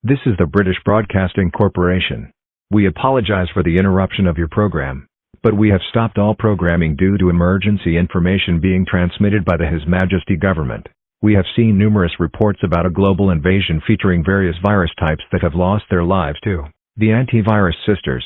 This is the British Broadcasting Corporation. We apologize for the interruption of your program, but we have stopped all programming due to emergency information being transmitted by the His Majesty government. We have seen numerous reports about a global invasion featuring various virus types that have lost their lives to the antivirus sisters.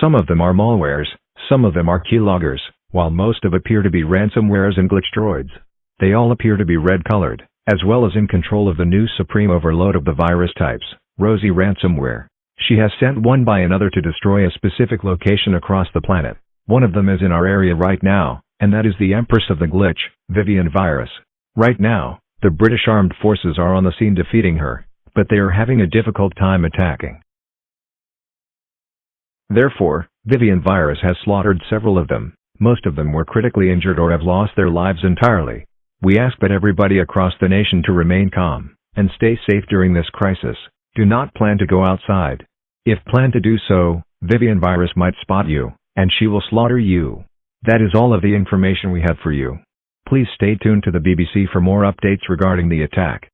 Some of them are malwares, some of them are keyloggers, while most of appear to be ransomwares and glitch droids. They all appear to be red-colored, as well as in control of the new supreme overload of the virus types, Rosie ransomware. She has sent one by another to destroy a specific location across the planet. One of them is in our area right now, and that is the Empress of the Glitch, Vivian virus. Right now, the British Armed Forces are on the scene defeating her, but they are having a difficult time attacking. Therefore, Vivian virus has slaughtered several of them. Most of them were critically injured or have lost their lives entirely. We ask that everybody across the nation to remain calm and stay safe during this crisis. Do not plan to go outside. If plan to do so, Vivian virus might spot you, and she will slaughter you. That is all of the information we have for you. Please stay tuned to the BBC for more updates regarding the attack.